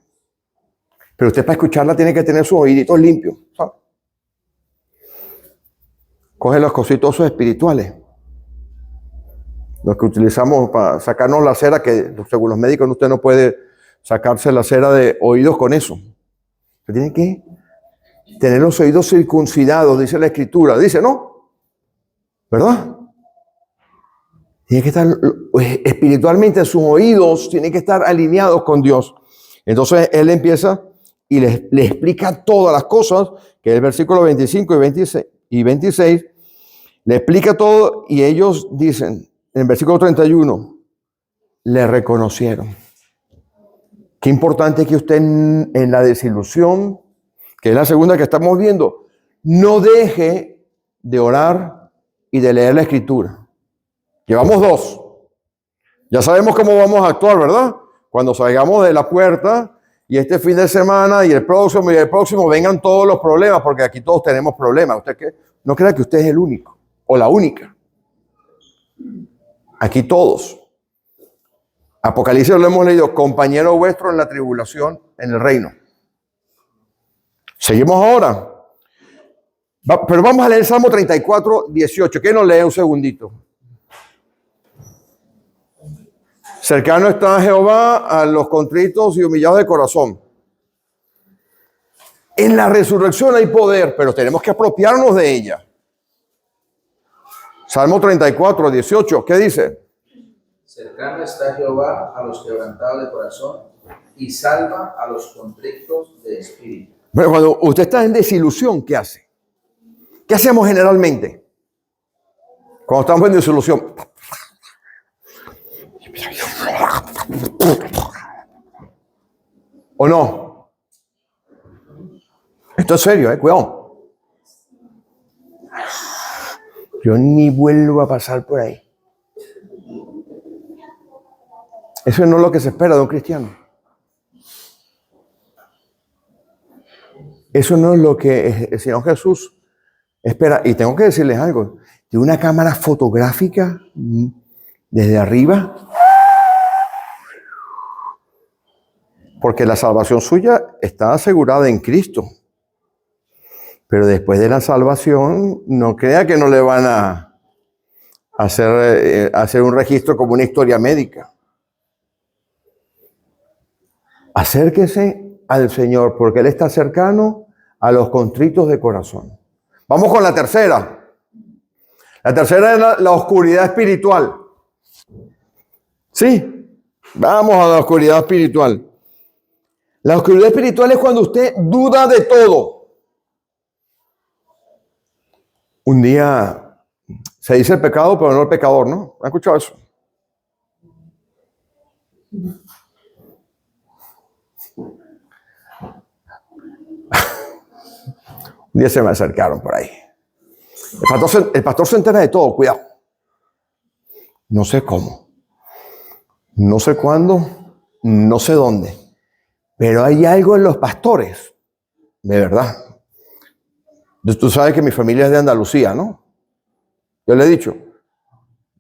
pero usted para escucharla tiene que tener sus oíditos limpios, ¿sabe? Coge los cositos espirituales, los que utilizamos para sacarnos la cera, que según los médicos usted no puede sacarse la cera de oídos con eso. Usted tiene que tener los oídos circuncidados, dice la Escritura. Dice, ¿no? ¿Verdad? Tiene que estar espiritualmente, sus oídos tienen que estar alineados con Dios. Entonces él empieza y le explica todas las cosas, que es el versículo 25 y 26, le explica todo y ellos dicen, en el versículo 31, le reconocieron. Qué importante que usted en la desilusión, que es la segunda que estamos viendo, no deje de orar y de leer la Escritura. Llevamos 2. Ya sabemos cómo vamos a actuar, ¿verdad? Cuando salgamos de la puerta y este fin de semana y el próximo vengan todos los problemas, porque aquí todos tenemos problemas. ¿Usted qué? No crea que usted es el único o la única. Aquí todos. Apocalipsis lo hemos leído, compañero vuestro en la tribulación, en el reino. Seguimos ahora. Pero vamos a leer el Salmo 34, 18. ¿Quién nos lee un segundito? Cercano está Jehová a los contritos y humillados de corazón. En la resurrección hay poder, pero tenemos que apropiarnos de ella. Salmo 34, 18. ¿Qué dice? Cercano está Jehová a los quebrantados de corazón y salva a los contritos de espíritu. Pero cuando usted está en desilusión, ¿qué hace? ¿Qué hacemos generalmente? Cuando estamos en desilusión. ¿O no? Esto es serio, cuidado. Yo ni vuelvo a pasar por ahí. Eso no es lo que se espera de un cristiano. Eso no es lo que el Señor Jesús espera. Y tengo que decirles algo. De una cámara fotográfica desde arriba. Porque la salvación suya está asegurada en Cristo. Pero después de la salvación, no crea que no le van a hacer un registro como una historia médica. Acérquese al Señor, porque Él está cercano a los contritos de corazón. Vamos con la tercera. La tercera es la oscuridad espiritual. Sí, vamos a la oscuridad espiritual. La oscuridad espiritual es cuando usted duda de todo. Un día se dice el pecado, pero no el pecador, ¿no? ¿Han escuchado eso? Un día se me acercaron por ahí. El pastor se entera de todo, cuidado. No sé cómo, no sé cuándo, no sé dónde, pero hay algo en los pastores, de verdad. Tú sabes que mi familia es de Andalucía, ¿no? Yo le he dicho,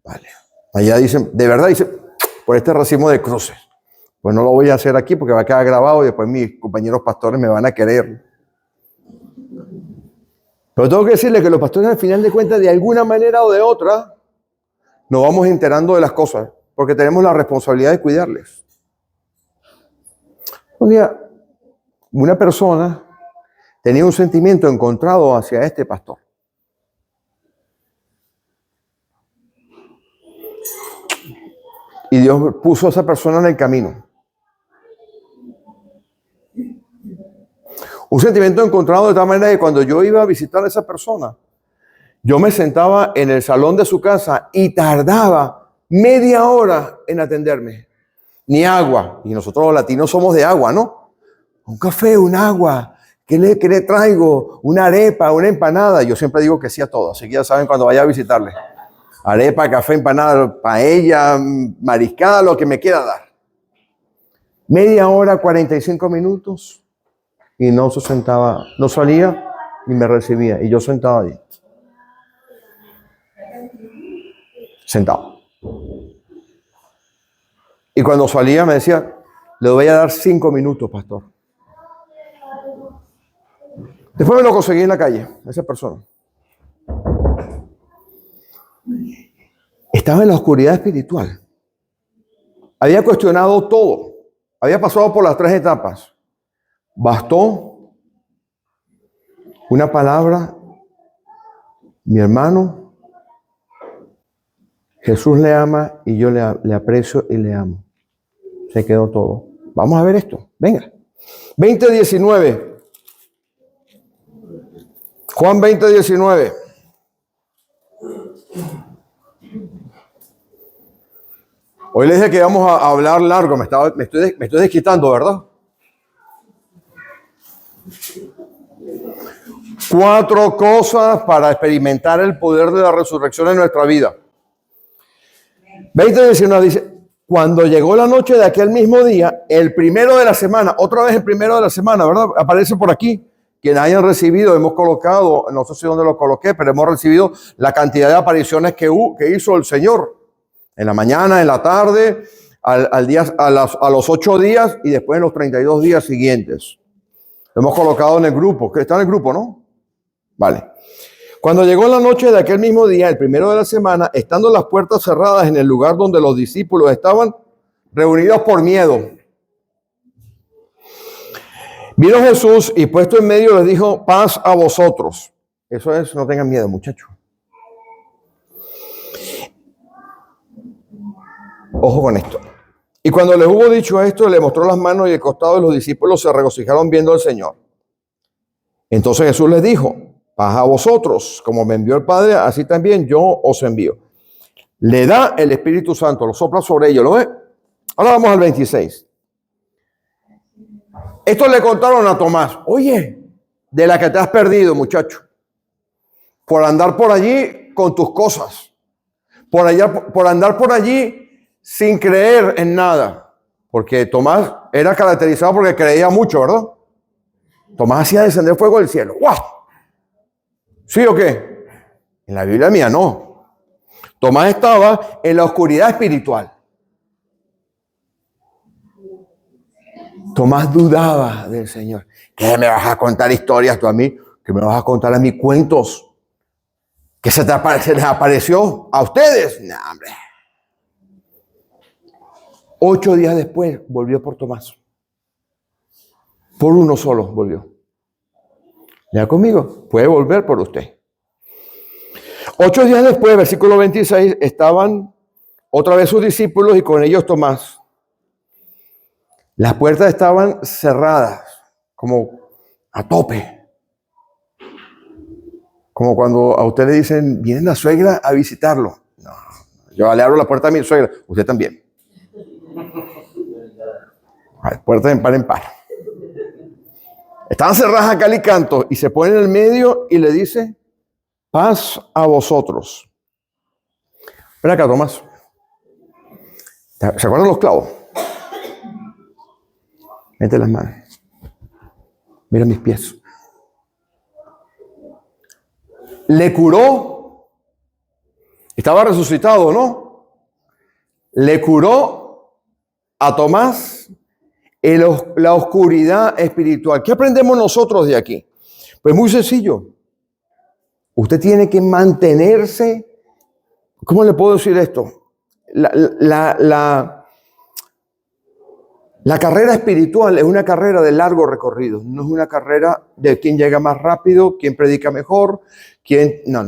vale, allá dicen, de verdad dicen, por este racimo de cruces. Pues no lo voy a hacer aquí porque va a quedar grabado y después mis compañeros pastores me van a querer. Pero tengo que decirle que los pastores al final de cuentas, de alguna manera o de otra, nos vamos enterando de las cosas, porque tenemos la responsabilidad de cuidarles. Un día, una persona tenía un sentimiento encontrado hacia este pastor. Y Dios puso a esa persona en el camino. Un sentimiento encontrado de tal manera que cuando yo iba a visitar a esa persona, yo me sentaba en el salón de su casa y tardaba media hora en atenderme. Ni agua. Y nosotros los latinos somos de agua, ¿no? Un café, un agua. ¿Qué le traigo? Una arepa, una empanada. Yo siempre digo que sí a todo. Así que ya saben cuando vaya a visitarle. Arepa, café, empanada, paella, mariscada, lo que me quiera dar. Media hora, 45 minutos, y no se sentaba, no salía ni me recibía. Y yo sentado ahí. Sentado. Y cuando salía me decía, le voy a dar 5 minutos, pastor. Después me lo conseguí en la calle, esa persona. Estaba en la oscuridad espiritual. Había cuestionado todo. Había pasado por las 3 etapas. Bastó una palabra, mi hermano, Jesús le ama y yo le aprecio y le amo. Se quedó todo. Vamos a ver esto. Venga. 20:19. Juan 20:19. Hoy les dije que íbamos a hablar largo. Me estoy desquitando, ¿verdad? 4 cosas para experimentar el poder de la resurrección en nuestra vida. 20:19 dice, cuando llegó la noche de aquel mismo día, el primero de la semana, otra vez el primero de la semana, ¿verdad? Aparece por aquí. Quien hayan recibido, hemos colocado, no sé si dónde lo coloqué, pero hemos recibido la cantidad de apariciones que hizo el Señor. En la mañana, en la tarde, a los 8 días y después en los 32 días siguientes. Lo hemos colocado en el grupo, que está en el grupo, ¿no? Vale. Cuando llegó la noche de aquel mismo día, el primero de la semana, estando las puertas cerradas en el lugar donde los discípulos estaban reunidos por miedo, vino Jesús y puesto en medio les dijo, paz a vosotros. Eso es, no tengan miedo, muchachos. Ojo con esto. Y cuando les hubo dicho esto, le mostró las manos y el costado de los discípulos se regocijaron viendo al Señor. Entonces Jesús les dijo, paz a vosotros, como me envió el Padre, así también yo os envío. Le da el Espíritu Santo, lo sopla sobre ellos, ¿lo ve? Ahora vamos al 26. Esto le contaron a Tomás, oye, de la que te has perdido, muchacho, por andar por allí con tus cosas, por andar por allí sin creer en nada, porque Tomás era caracterizado porque creía mucho, ¿verdad? Tomás hacía descender fuego del cielo. ¡Wow! ¿Sí o qué? En la Biblia mía no. Tomás estaba en la oscuridad espiritual. Tomás dudaba del Señor. ¿Qué me vas a contar historias tú a mí? ¿Qué me vas a contar a mí cuentos? ¿Que se les apareció a ustedes? No, hombre. 8 días después volvió por Tomás. Por uno solo volvió. ¿Ya conmigo? Puede volver por usted. 8 días después, versículo 26, estaban otra vez sus discípulos y con ellos Tomás. Las puertas estaban cerradas, como a tope. Como cuando a usted le dicen, viene la suegra a visitarlo. No, yo le abro la puerta a mi suegra, usted también. Puertas en par en par. Estaban cerradas a cal y canto y se pone en el medio y le dice, paz a vosotros. Ven acá, Tomás. ¿Se acuerdan los clavos? Mete las manos. Mira mis pies. Le curó. Estaba resucitado, ¿no? Le curó a Tomás en la oscuridad espiritual. ¿Qué aprendemos nosotros de aquí? Pues muy sencillo. Usted tiene que mantenerse. ¿Cómo le puedo decir esto? La carrera espiritual es una carrera de largo recorrido. No es una carrera de quién llega más rápido, quién predica mejor, quién... No.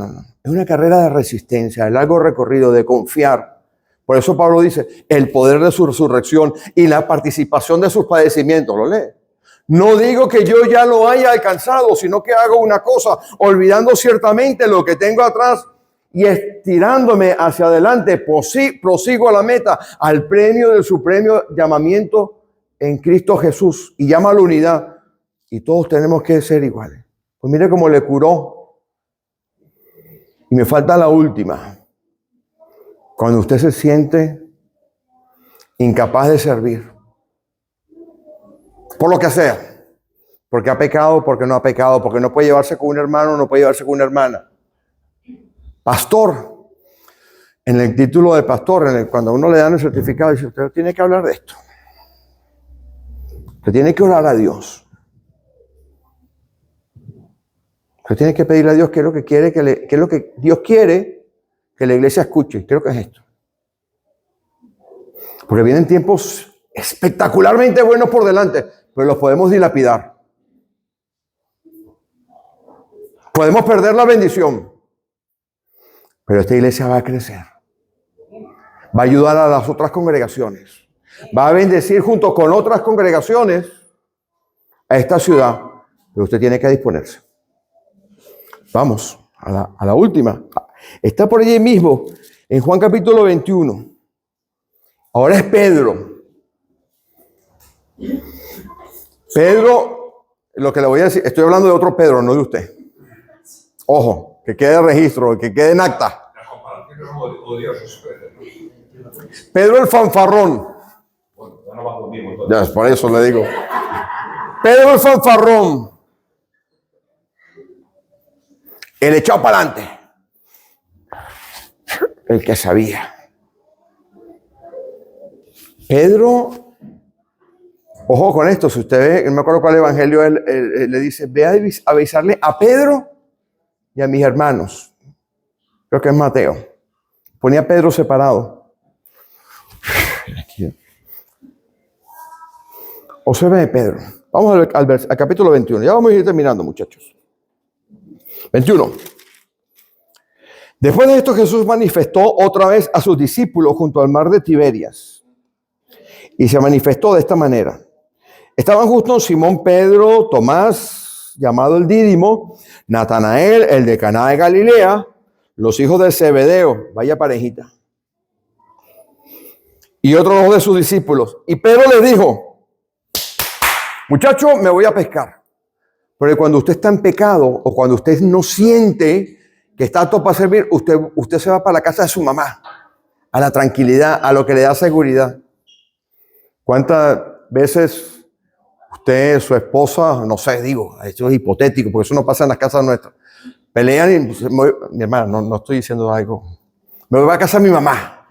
Es una carrera de resistencia, de largo recorrido, de confiar. Por eso Pablo dice, el poder de su resurrección y la participación de sus padecimientos. ¿Lo lee? No digo que yo ya lo haya alcanzado, sino que hago una cosa, olvidando ciertamente lo que tengo atrás y estirándome hacia adelante, prosigo a la meta, al premio del supremo llamamiento en Cristo Jesús. Y llama a la unidad. Y todos tenemos que ser iguales. Pues mire cómo le curó. Y me falta la última. Cuando usted se siente incapaz de servir, Por lo que sea. Porque ha pecado, porque no ha pecado, porque no puede llevarse con un hermano, no puede llevarse con una hermana. Pastor. En el título de pastor, cuando uno le dan el certificado, dice, usted tiene que hablar de esto. Usted tiene que orar a Dios. Usted tiene que pedirle a Dios qué es lo que quiere, qué es lo que Dios quiere que la iglesia escuche. Creo que es esto. Porque vienen tiempos espectacularmente buenos por delante, pero los podemos dilapidar. Podemos perder la bendición. Pero esta iglesia va a crecer. Va a ayudar a las otras congregaciones. Va a bendecir junto con otras congregaciones a esta ciudad. Pero usted tiene que disponerse. Vamos a la última. Está por allí mismo, en Juan capítulo 21. Ahora es Pedro. Pedro, lo que le voy a decir, estoy hablando de otro Pedro, no de usted. Ojo, que quede registro, que quede en acta. Pedro el fanfarrón. Ya, por eso le digo. Pedro el fanfarrón. El echado para adelante. El que sabía. Pedro, ojo con esto, si usted ve, no me acuerdo cuál evangelio él le dice, ve a avisarle a Pedro y a mis hermanos. Creo que es Mateo. Ponía a Pedro separado. Observe de Pedro. Vamos al capítulo 21. Ya vamos a ir terminando, muchachos. 21. Después de esto, Jesús manifestó otra vez a sus discípulos junto al mar de Tiberias. Y se manifestó de esta manera. Estaban justo Simón Pedro, Tomás, llamado el Dídimo, Natanael, el de Caná de Galilea, los hijos de Zebedeo, vaya parejita, y otros dos de sus discípulos. Y Pedro les dijo, muchachos, me voy a pescar. Pero cuando usted está en pecado o cuando usted no siente que está apto para servir, usted se va para la casa de su mamá, a la tranquilidad, a lo que le da seguridad. ¿Cuántas veces usted, su esposa, no sé, digo, esto es hipotético, porque eso no pasa en las casas nuestras, pelean y mi hermana, no estoy diciendo algo, me voy a casa de mi mamá.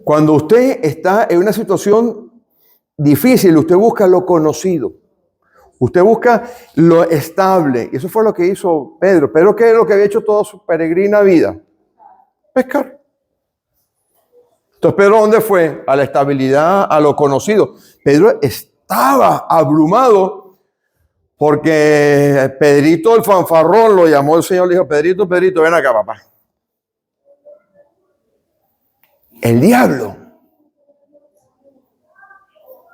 Cuando usted está en una situación difícil, usted busca lo conocido, usted busca lo estable, y eso fue lo que hizo Pedro. Pedro, ¿qué es lo que había hecho toda su peregrina vida? Pescar. Entonces, ¿Pedro dónde fue? A la estabilidad, a lo conocido. Pedro estaba abrumado porque Pedrito el fanfarrón lo llamó el Señor, le dijo, Pedrito, ven acá, papá. El diablo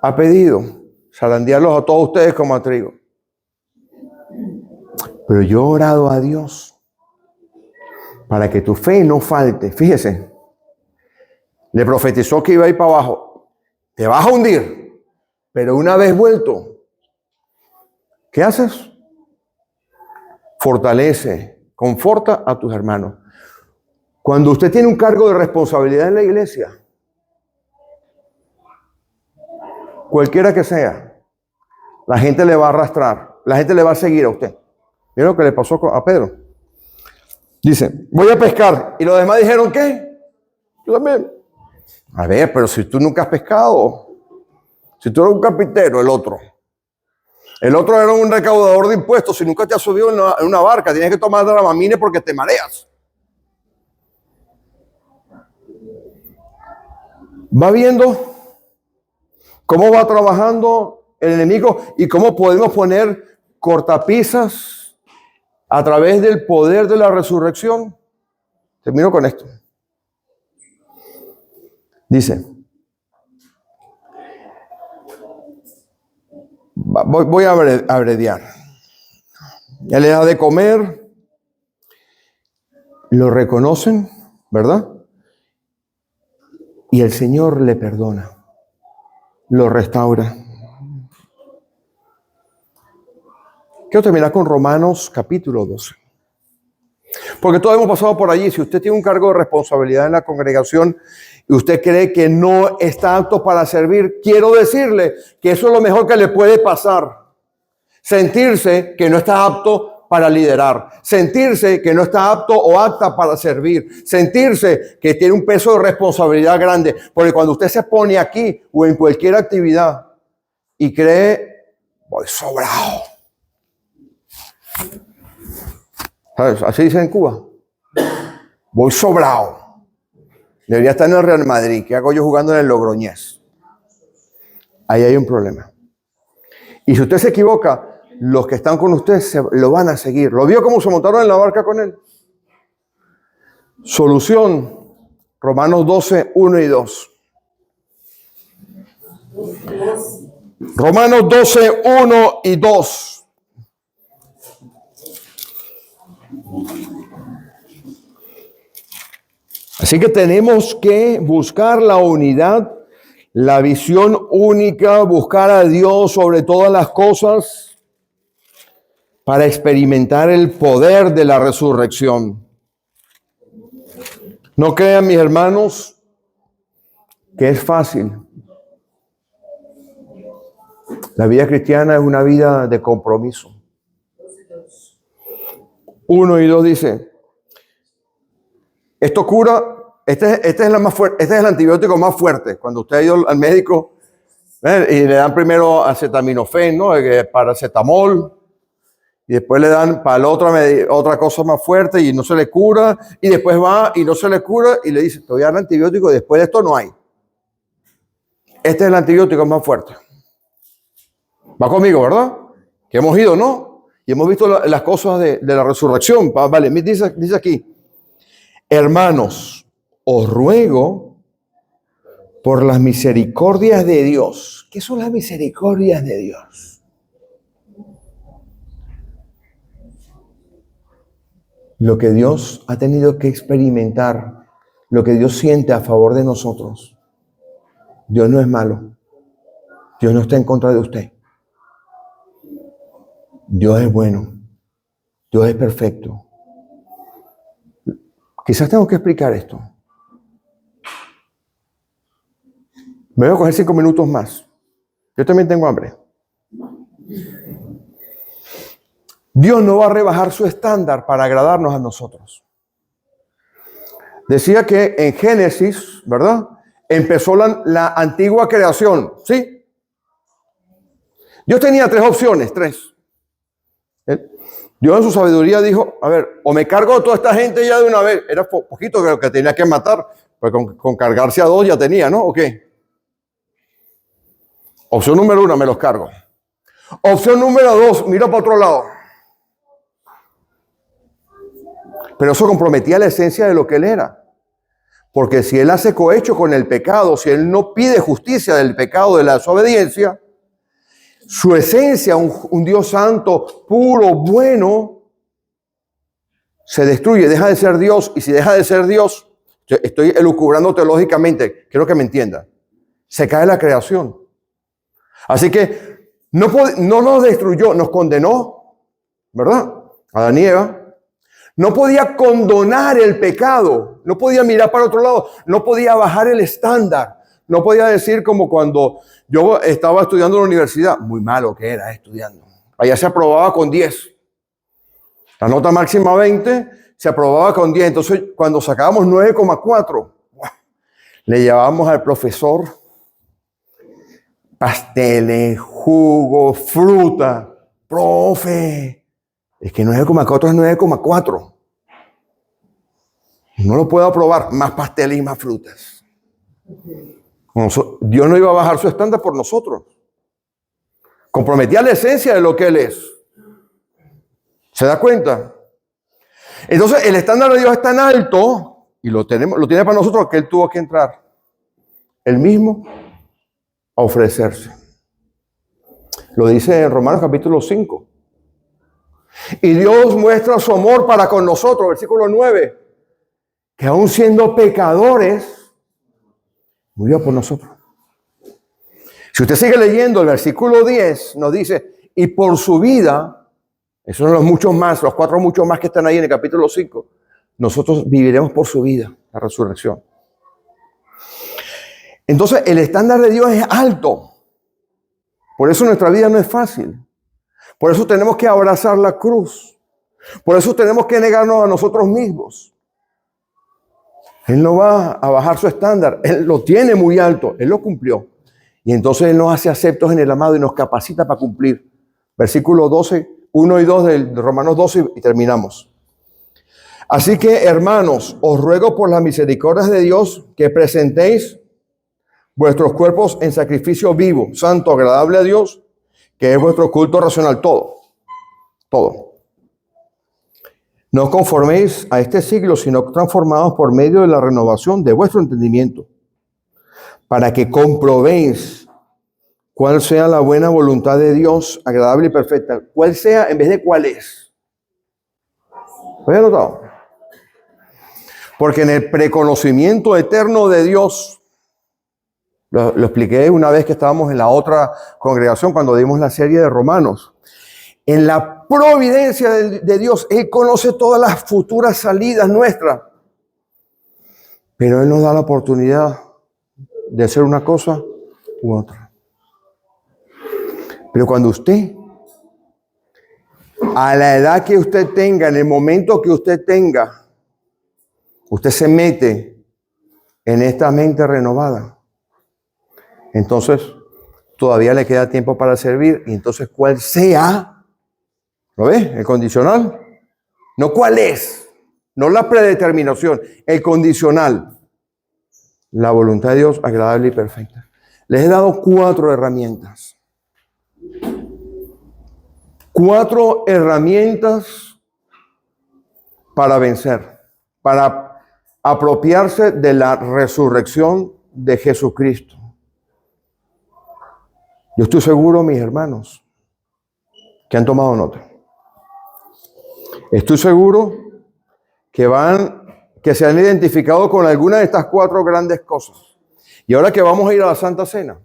ha pedido zarandearlos a todos ustedes como a trigo. Pero yo he orado a Dios para que tu fe no falte. Fíjese. Le profetizó que iba a ir para abajo. Te vas a hundir. Pero una vez vuelto, ¿qué haces? Fortalece, conforta a tus hermanos. Cuando usted tiene un cargo de responsabilidad en la iglesia, cualquiera que sea, la gente le va a arrastrar, la gente le va a seguir a usted. Mira lo que le pasó a Pedro. Dice, voy a pescar. Y los demás dijeron, ¿qué? Yo también. A ver, pero si tú nunca has pescado, si tú eres un carpintero, el otro era un recaudador de impuestos, si nunca te has subido en una barca, tienes que tomar Dramamine porque te mareas. Va viendo cómo va trabajando el enemigo y cómo podemos poner cortapisas a través del poder de la resurrección. Termino con esto. Dice, voy a abreviar. Él le da de comer, lo reconocen, ¿verdad? Y el Señor le perdona, lo restaura. Quiero terminar con Romanos capítulo 12. Porque todos hemos pasado por allí. Si usted tiene un cargo de responsabilidad en la congregación y usted cree que no está apto para servir, quiero decirle que eso es lo mejor que le puede pasar. Sentirse que no está apto para liderar. Sentirse que no está apto o apta para servir. Sentirse que tiene un peso de responsabilidad grande. Porque cuando usted se pone aquí o en cualquier actividad y cree, voy sobrado. ¿Sabes? Así dicen en Cuba. Voy sobrado. Debería estar en el Real Madrid. ¿Qué hago yo jugando en el Logroñés? Ahí hay un problema. Y si usted se equivoca, los que están con usted lo van a seguir. ¿Lo vio cómo se montaron en la barca con él? Solución. Romanos 12, 1 y 2. Romanos 12, 1 y 2. Así que tenemos que buscar la unidad, la visión única, buscar a Dios sobre todas las cosas para experimentar el poder de la resurrección. No crean, mis hermanos, que es fácil. La vida cristiana es una vida de compromiso. 1 y 2 dice, esto cura, este es el antibiótico más fuerte. Cuando usted ha ido al médico y le dan primero acetaminofén, ¿no? Paracetamol, y después le dan para la otra cosa más fuerte y no se le cura, y después va y no se le cura y le dice, te voy a dar antibiótico y después de esto no hay. Este es el antibiótico más fuerte. Va conmigo, ¿verdad? Que hemos ido, ¿no? Y hemos visto las cosas de la resurrección. Vale, dice aquí, hermanos, os ruego por las misericordias de Dios. ¿Qué son las misericordias de Dios? Lo que Dios ha tenido que experimentar, lo que Dios siente a favor de nosotros. Dios no es malo. Dios no está en contra de usted. Dios es bueno. Dios es perfecto. Quizás tengo que explicar esto. Me voy a coger 5 minutos más. Yo también tengo hambre. Dios no va a rebajar su estándar para agradarnos a nosotros. Decía que en Génesis, ¿verdad? Empezó la antigua creación, ¿sí? Dios tenía 3 opciones, 3. Dios en su sabiduría dijo, a ver, o me cargo a toda esta gente ya de una vez. Era poquito que lo que tenía que matar, pues con cargarse a 2 ya tenía, ¿no? ¿O qué? Opción número 1, me los cargo. Opción número 2, miro para otro lado. Pero eso comprometía la esencia de lo que él era. Porque si él hace cohecho con el pecado, si él no pide justicia del pecado, de la desobediencia, su esencia, un Dios santo, puro, bueno, se destruye, deja de ser Dios. Y si deja de ser Dios, estoy elucubrando teológicamente, quiero que me entienda, se cae la creación. Así que no nos destruyó, nos condenó, ¿verdad? Adán y Eva. No podía condonar el pecado, no podía mirar para otro lado, no podía bajar el estándar. No podía decir como cuando yo estaba estudiando en la universidad, muy malo que era estudiando. Allá se aprobaba con 10. La nota máxima 20, se aprobaba con 10. Entonces, cuando sacábamos 9,4, le llevábamos al profesor pasteles, jugo, fruta. Profe, es que 9,4 es 9,4. No lo puedo aprobar. Más pasteles y más frutas. Dios no iba a bajar su estándar por nosotros. Comprometía la esencia de lo que Él es. ¿Se da cuenta? Entonces, el estándar de Dios es tan alto, y lo tiene para nosotros, que Él tuvo que entrar Él mismo a ofrecerse. Lo dice en Romanos capítulo 5. Y Dios muestra su amor para con nosotros, versículo 9, que aún siendo pecadores, murió por nosotros. Si usted sigue leyendo el versículo 10, nos dice, y por su vida, Esos son los muchos más, los 4 muchos más que están ahí en el capítulo 5. Nosotros viviremos por su vida, la resurrección. Entonces, el estándar de Dios es alto. Por eso nuestra vida no es fácil. Por eso tenemos que abrazar la cruz. Por eso tenemos que negarnos a nosotros mismos. Él no va a bajar su estándar. Él lo tiene muy alto. Él lo cumplió. Y entonces Él nos hace aceptos en el amado y nos capacita para cumplir. Versículo 12, 1 y 2 de Romanos 12 y terminamos. Así que, hermanos, os ruego por las misericordias de Dios que presentéis vuestros cuerpos en sacrificio vivo, santo, agradable a Dios, que es vuestro culto racional. Todo. No os conforméis a este siglo, sino transformados por medio de la renovación de vuestro entendimiento, para que comprobéis cuál sea la buena voluntad de Dios, agradable y perfecta. Cuál sea en vez de cuál es. ¿Lo había notado? Porque en el preconocimiento eterno de Dios, lo expliqué una vez que estábamos en la otra congregación cuando dimos la serie de Romanos. En la providencia de Dios, Él conoce todas las futuras salidas nuestras. Pero Él nos da la oportunidad de hacer una cosa u otra. Pero cuando usted, a la edad que usted tenga, en el momento que usted tenga, usted se mete en esta mente renovada, entonces todavía le queda tiempo para servir. Y entonces, ¿cuál sea? ¿Lo ves? El condicional. No cuál es. No la predeterminación. El condicional. La voluntad de Dios agradable y perfecta. Les he dado 4 herramientas. 4 herramientas para vencer. Para apropiarse de la resurrección de Jesucristo. Yo estoy seguro, mis hermanos, que han tomado nota. Estoy seguro que se han identificado con alguna de estas 4 grandes cosas. Y ahora que vamos a ir a la Santa Cena,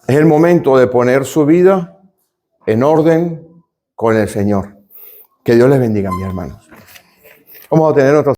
es el momento de poner su vida en orden con el Señor. Que Dios les bendiga, mis hermanos. Vamos a tener otra